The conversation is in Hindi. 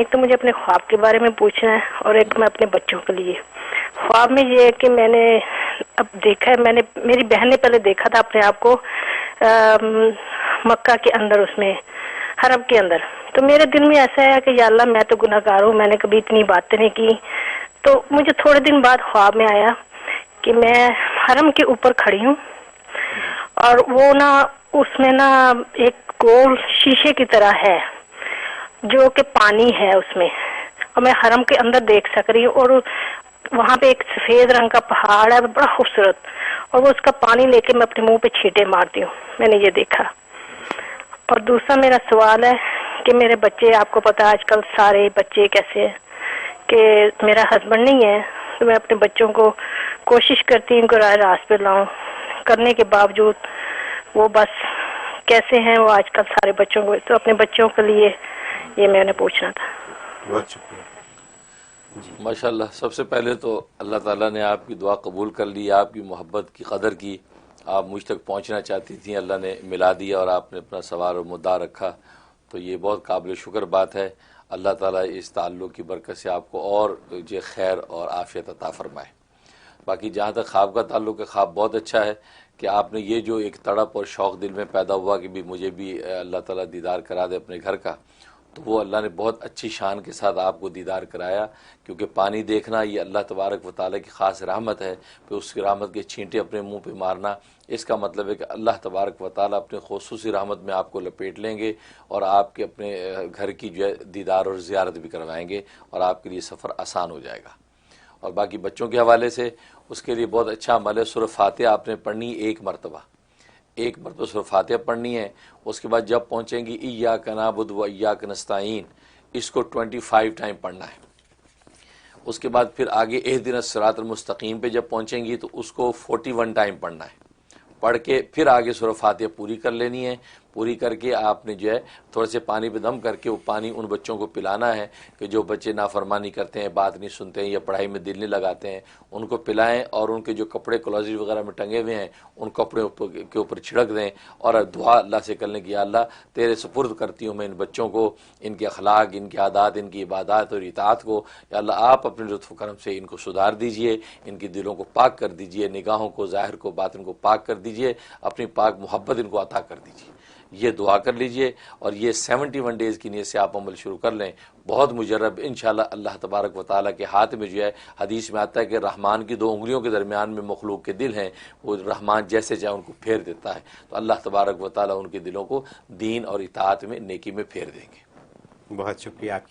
एक तो मुझे अपने ख्वाब के बारे में पूछना है और एक मैं अपने बच्चों के लिए। ख्वाब में ये है कि मैंने अब देखा है, मैंने मेरी बहन ने पहले देखा था अपने आप को मक्का के अंदर, उसमें हरम के अंदर। तो मेरे दिल में ऐसा है कि या अल्लाह मैं तो गुनाहगार हूँ, मैंने कभी इतनी बातें नहीं की। तो मुझे थोड़े दिन बाद ख्वाब में आया कि मैं हरम के ऊपर खड़ी हूँ और वो ना उसमें ना एक गोल शीशे की तरह है जो कि पानी है उसमें, और मैं हरम के अंदर देख सक रही हूँ। और वहाँ पे एक सफेद रंग का पहाड़ है बड़ा खूबसूरत, और वो उसका पानी लेके मैं अपने मुंह पे छींटे मारती हूँ। मैंने ये देखा। और दूसरा मेरा सवाल है कि मेरे बच्चे, आपको पता है आजकल सारे बच्चे कैसे हैं कि मेरा हस्बैंड नहीं है, तो मैं अपने बच्चों को कोशिश करती हूँ कि राह रास्ते पे लाऊं, करने के बावजूद वो बस कैसे हैं वो आजकल सारे बच्चों को। तो अपने बच्चों के लिए ये मैंने पूछना था। बहुत शुक्रिया जी। माशाल्लाह, सबसे पहले तो अल्लाह ताला ने आपकी दुआ कबूल कर ली, आपकी मोहब्बत की कदर की। आप मुझ तक पहुंचना चाहती थी, अल्लाह ने मिला दिया और आपने अपना सवाल और मुद्दा रखा, तो ये बहुत काबिल शुक्र बात है। अल्लाह ताला इस ताल्लुक़ की बरकत से आपको और जो खैर और आफ़ियत अता फ़रमाए। बाकी जहाँ तक ख्वाब का ताल्लुक़ है, ख्वाब बहुत अच्छा है कि आपने ये जो एक तड़प और शौक़ दिल में पैदा हुआ कि भी मुझे भी अल्लाह ताला दीदार करा दे अपने घर का, तो वो अल्लाह ने बहुत अच्छी शान के साथ आपको दीदार कराया। क्योंकि पानी देखना ये अल्लाह तबारक व तआला की ख़ास रहमत है, फिर उसकी रहमत के छींटे अपने मुंह पे मारना, इसका मतलब है कि अल्लाह तबारक व तआला अपने ख़ुसूसी रहमत में आपको लपेट लेंगे और आपके अपने घर की जो है दीदार और ज़ियारत भी करवाएंगे और आपके लिए सफ़र आसान हो जाएगा। और बाकी बच्चों के हवाले से उसके लिए बहुत अच्छा अमल है। सूरह फातिहा आपने पढ़नी एक मरतबा सूरह फातिहा पढ़नी है। उसके बाद जब पहुँचेंगी इय्याका नअबुदु व इय्याका नस्तईन, इसको 25 टाइम पढ़ना है। उसके बाद फिर आगे इहदिनस सिरातल मुस्तकीम पे जब पहुँचेंगी तो उसको 41 टाइम पढ़ना है। पढ़ के फिर आगे सूरह फातिहा पूरी कर लेनी है। पूरी करके आपने जो है थोड़े से पानी पे दम करके वो पानी उन बच्चों को पिलाना है कि जो बच्चे नाफरमानी करते हैं, बात नहीं सुनते हैं या पढ़ाई में दिल नहीं लगाते हैं, उनको पिलाएं और उनके जो कपड़े क्लोजेट वगैरह में टंगे हुए हैं उन कपड़े के ऊपर छिड़क दें और दुआ अल्लाह से करने की, अल्लाह तेरे सुपुर्द करती हूँ मैं इन बच्चों को, इनके अखलाक, इनके आदात, इनकी इबादत और इताअत को। या अल्लाह आप अपने लुत्फ़ करम से इनको सुधार दीजिए, इनके दिलों को पाक कर दीजिए, निगाहों को, ज़ाहिर को, बातिन को पाक कर दीजिए, अपनी पाक मोहब्बत इनको अता कर दीजिए। ये दुआ कर लीजिए और ये 71 डेज़ की नीयत से आप अमल शुरू कर लें। बहुत मुजर्रब इंशाअल्लाह अल्लाह तबारक व तआला के हाथ में जो है, हदीस में आता है कि रहमान की 2 उंगलियों के दरमियान में मखलूक के दिल हैं, वो रहमान जैसे चाहे उनको फेर देता है। तो अल्लाह तबारक व तआला उनके दिलों को दीन और इताअत में, नेकी में फेर देंगे। बहुत शुक्रिया आपकी